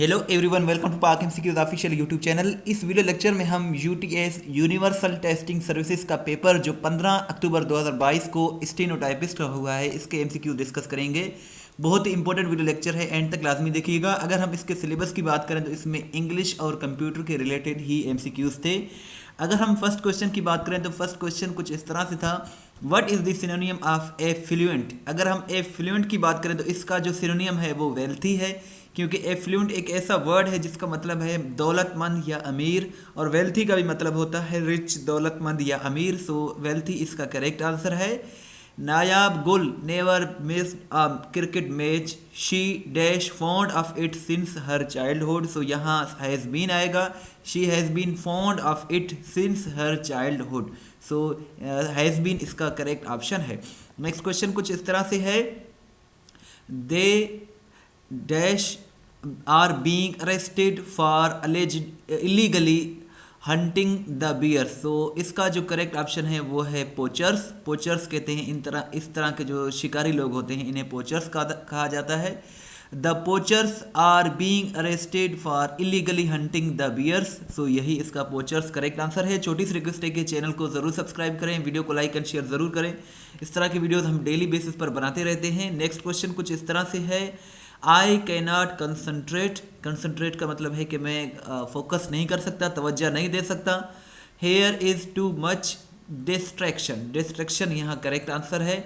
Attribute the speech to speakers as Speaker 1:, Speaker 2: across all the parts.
Speaker 1: Hello everyone, welcome to पाक MCQs official YouTube channel. इस video lecture में हम यूटीएस यूनिवर्सल टेस्टिंग सर्विसेज का पेपर जो 15 अक्टूबर 2022 को स्टेनोटाइपिस्ट का हुआ है, इसके एमसीक्यू डिस्कस करेंगे। बहुत ही इंपॉर्टेंट वीडियो लेक्चर है, एंड तक लाजमी देखिएगा। अगर हम इसके सिलेबस की बात करें तो इसमें इंग्लिश और कंप्यूटर के रिलेटेड ही एमसीक्यूज थे। अगर हम फर्स्ट क्वेश्चन की बात करें तो फर्स्ट क्वेश्चन कुछ इस तरह से था, what is the synonym of affluent. अगर हम एफ्लुएंट की बात करें तो इसका जो सिनोनियम है वो वेल्थी है, क्योंकि एफ्लुएंट एक ऐसा वर्ड है जिसका मतलब है दौलतमंद या अमीर, और वेल्थी का भी मतलब होता है रिच, दौलतमंद या अमीर। सो वेल्थी इसका करेक्ट आंसर है। Nayab Gul never miss a cricket match, she dash fond of it since her childhood. So यहाँ हैज़ बीन आएगा, she has been fond of it since her childhood. So has been इसका correct option है। Next question कुछ इस तरह से है, they dash are being arrested for alleged illegally hunting the bear. So इसका जो करेक्ट ऑप्शन है वो है पोचर्स। पोचर्स कहते हैं इस तरह के जो शिकारी लोग होते हैं, इन्हें पोचर्स कहा जाता है। The poachers are being arrested for illegally hunting the bears. So यही इसका पोचर्स करेक्ट आंसर है। छोटी सी रिक्वेस्ट है कि चैनल को ज़रूर सब्सक्राइब करें, वीडियो को लाइक एंड शेयर ज़रूर करें। इस तरह की वीडियोज़ हम डेली बेसिस पर बनाते रहते हैं। नेक्स्ट क्वेश्चन कुछ इस तरह से है, I can not concentrate. Concentrate का मतलब है कि मैं फोकस नहीं कर सकता, तवज्जो नहीं दे सकता। Here is too much distraction. Distraction यहाँ करेक्ट आंसर है।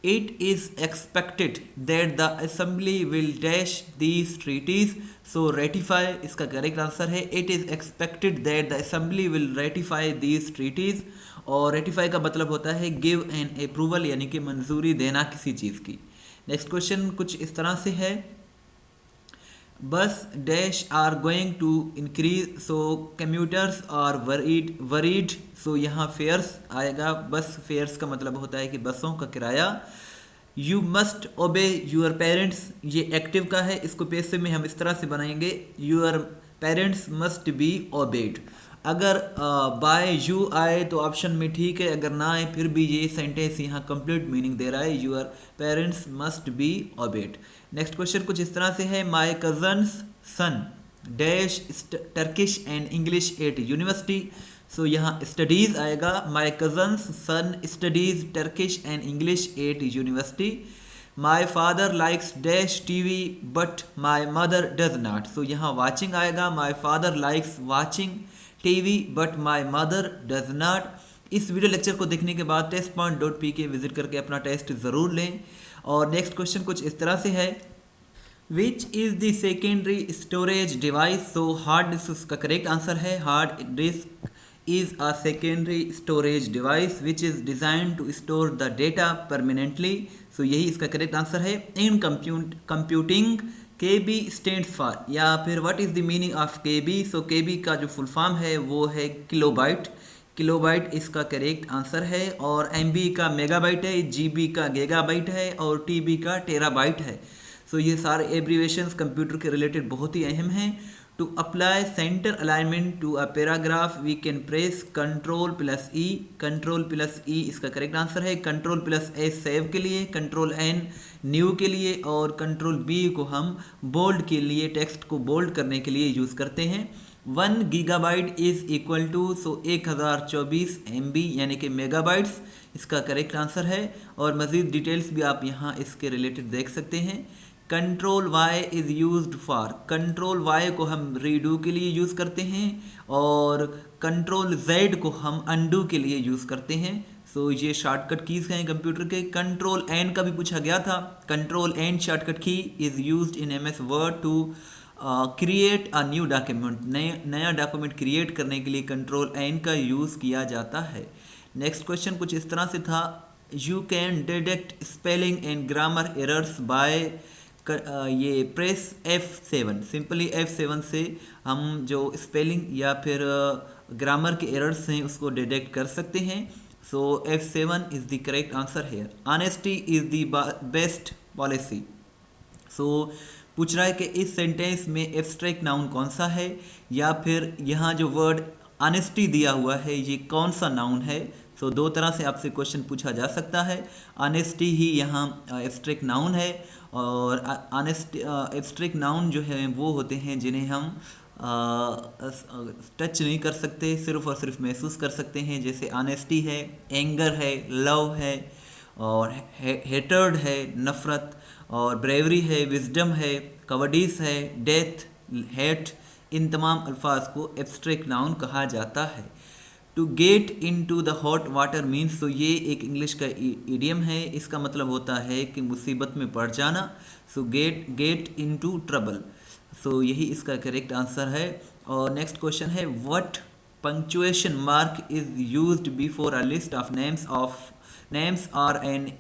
Speaker 1: It is expected that the assembly will dash these treaties. So ratify इसका करेक्ट आंसर है। It is expected that the assembly will ratify these treaties, और ratify का मतलब होता है give an approval, यानी कि मंजूरी देना किसी चीज़ की। नेक्स्ट क्वेश्चन कुछ इस तरह से है, bus dash are going to increase. So commuters are worried. So यहाँ फेयर्स आएगा। बस फेयर्स का मतलब होता है कि बसों का किराया। You must obey your parents, ये एक्टिव का है, इसको पैसे में हम इस तरह से बनाएंगे, your parents must be obeyed. अगर बाय यू आए तो ऑप्शन में ठीक है, अगर ना आए फिर भी ये सेंटेंस यहाँ कंप्लीट मीनिंग दे रहा है, your parents must be obeyed. Next question कुछ इस तरह से है, my cousin's son dash Turkish and English at university. So यहाँ स्टडीज़ आएगा, my cousin's son studies Turkish and English at university. My father likes dash TV but my mother does not. So यहाँ watching आएगा, my father likes watching TV but my mother does not. इस video lecture को देखने के बाद testpoint.pk visit करके अपना test ज़रूर लें। और नेक्स्ट क्वेश्चन कुछ इस तरह से है, which is the secondary storage device. So hard disk का करेक्ट आंसर है। Hard disk is a secondary storage device which is designed to store the data permanently. So यही इसका करेक्ट आंसर है। In computing KB stands for, या फिर what is the meaning of KB। So KB का जो full form है वो है किलोबाइट। किलोबाइट इसका करेक्ट आंसर है। और MB का मेगाबाइट है, GB का गीगाबाइट है, और TB का टेराबाइट है। सो ये सारे एब्रीवेशंस कंप्यूटर के रिलेटेड बहुत ही अहम हैं। To apply center alignment to a paragraph we can press Ctrl plus E। Ctrl plus E इसका करेक्ट आंसर है। Ctrl plus S सेव के लिए, Ctrl N न्यू के लिए, और Ctrl B को हम बोल्ड के लिए, टेक्स्ट को बोल्ड करने के लिए यूज़ करते हैं। 1 gigabyte is equal to 1024 MB यानी कि मेगाबाइट्स, इसका करेक्ट आंसर है। और मज़ीद डिटेल्स भी आप यहाँ इसके रिलेटेड देख सकते हैं। Control Y is used for, control Y को हम रीडू के लिए यूज़ करते हैं, और कंट्रोल जेड को हम अनडू के लिए यूज़ करते हैं। सो ये शॉर्टकट कीज़ हैं कंप्यूटर के। कंट्रोल एन का भी पूछा गया था। Control N shortcut key is used in MS word to create a new document. नया डॉक्यूमेंट क्रिएट करने के लिए कंट्रोल एन का यूज़ किया जाता है। नेक्स्ट क्वेश्चन कुछ इस तरह से था, you can detect spelling and grammar errors by ये प्रेस F7। सिंपली F7 से हम जो स्पेलिंग या फिर ग्रामर के एरर्स हैं उसको डिटेक्ट कर सकते हैं। So F7 is the correct answer है। Honesty is the best policy. So पूछ रहा है कि इस सेंटेंस में एब्स्ट्रैक्ट नाउन कौन सा है, या फिर यहाँ जो वर्ड ऑनेस्टी दिया हुआ है ये कौन सा नाउन है। सो दो तरह से आपसे क्वेश्चन पूछा जा सकता है। ऑनेस्टी ही यहाँ एब्स्ट्रैक्ट नाउन है, और एब्स्ट्रैक्ट नाउन जो है वो होते हैं जिन्हें हम टच नहीं कर सकते, सिर्फ और सिर्फ महसूस कर सकते हैं। जैसे ऑनेस्टी है, एंगर है, लव है, और हेटर्ड है, नफ़रत, और ब्रेवरी है, विजडम है, कवर्डिस है, डेथ, हेट। इन तमाम अल्फाज को एब्स्ट्रैक्ट नाउन कहा जाता है। To get into the hot water means, तो ये एक इंग्लिश का इडियम है। इसका मतलब होता है कि मुसीबत में पड़ जाना। So get into trouble. So यही इसका करेक्ट आंसर है। और नेक्स्ट क्वेश्चन है, what punctuation mark is used before a list of names और an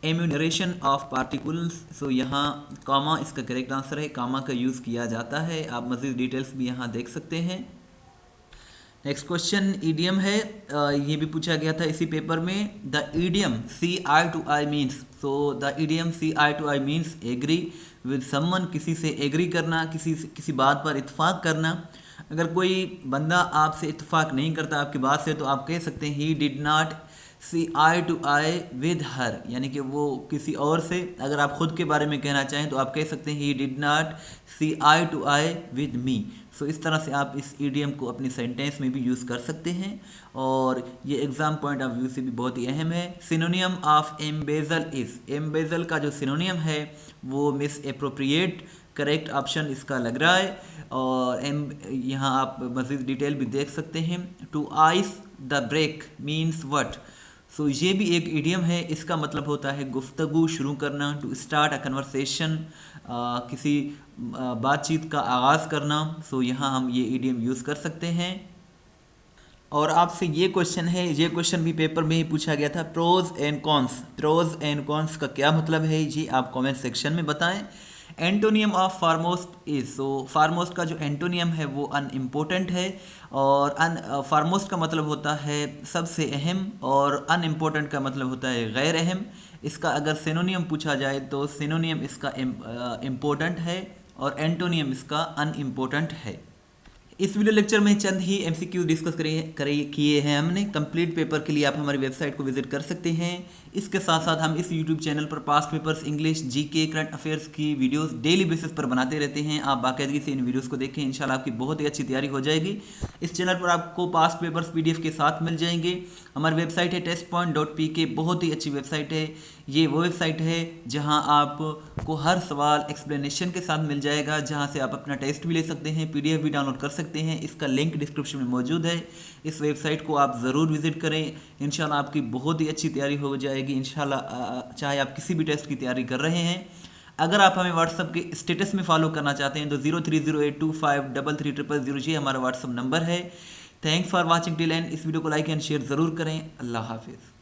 Speaker 1: enumeration of particles. So यहाँ कामा इसका करेक्ट आंसर है, कामा का यूज़ किया जाता है। आप मज़ीद डिटेल्स भी यहाँ देख सकते हैं। नेक्स्ट क्वेश्चन ईडियम है, ये भी पूछा गया था इसी पेपर में। The idiom see eye to eye means, so the idiom see eye to eye means agree with someone, किसी से एग्री करना, किसी बात पर इत्फाक करना। अगर कोई बंदा आपसे इत्फाक नहीं करता आपकी बात से, तो आप कह सकते हैं he did not see eye to eye with her, यानी कि वो किसी और से। अगर आप खुद के बारे में कहना चाहें तो आप कह सकते हैं he did not see eye to eye with me. So इस तरह से आप इस ईडियम को अपनी सेंटेंस में भी यूज़ कर सकते हैं, और ये एग्ज़ाम पॉइंट ऑफ व्यू से भी बहुत ही अहम है। सिनोनियम ऑफ एम्बेजल इज़, एम्बेजल का जो सिनोनियम है वो मिस एप्रोप्रिएट, करेक्ट ऑप्शन इसका लग रहा है। और यहाँ आप मज़ीद डिटेल भी देख सकते हैं। To ice the break means what, so ये भी एक इडियम है। इसका मतलब होता है गुफ्तगू शुरू करना, टू स्टार्ट अ कन्वर्सेशन, किसी बातचीत का आगाज़ करना। सो यहाँ हम ये इडियम यूज़ कर सकते हैं। और आपसे ये क्वेश्चन है, ये क्वेश्चन भी पेपर में ही पूछा गया था, pros and cons. Pros and cons का क्या मतलब है, ये आप कमेंट सेक्शन में बताएं। एंटोनियम ऑफ फारमोस्ट इज, सो फारमोस्ट का जो एंटोनियम है वो अनइम्पोर्टेंट है, और फारमोस्ट का मतलब होता है सबसे अहम, और अनइम्पोर्टेंट का मतलब होता है गैर अहम। इसका अगर सिनोनियम पूछा जाए तो सिनोनियम इसका इम्पोर्टेंट है, और एंटोनियम इसका अनइम्पोर्टेंट है। इस वीडियो लेक्चर में चंद ही MCQ डिस्कस किए हैं हमने। कंप्लीट पेपर के लिए आप हमारी वेबसाइट को विजिट कर सकते हैं। इसके साथ साथ हम इस YouTube चैनल पर past papers, English, GK, current affairs की वीडियोस डेली बेसिस पर बनाते रहते हैं। आप बाकायदगी से इन वीडियोस को देखें, इंशाल्लाह आपकी बहुत ही अच्छी तैयारी हो जाएगी। इस चैनल पर आपको पास्ट पेपर्स PDF के साथ मिल जाएंगे। हमारी वेबसाइट है testpoint.pk, बहुत ही अच्छी वेबसाइट है। ये वो वेबसाइट है जहाँ आपको हर सवाल एक्सप्लेनेशन के साथ मिल जाएगा, जहाँ से आप अपना टेस्ट भी ले सकते हैं, PDF भी डाउनलोड कर सकते हैं। इसका लिंक डिस्क्रिप्शन में मौजूद है। इस वेबसाइट को आप ज़रूर विज़िट करें, इंशाल्लाह आपकी बहुत ही अच्छी तैयारी हो जाएगी इंशाल्लाह। चाहे आप किसी भी टेस्ट की तैयारी कर रहे हैं। अगर आप हमें व्हाट्सअप के स्टेटस में फॉलो करना चाहते हैं तो 0308253300 ये हमारा व्हाट्सअप नंबर है। Thanks for watching till and. इस वीडियो को लाइक एंड शेयर ज़रूर करें। अल्लाह हाफिज़।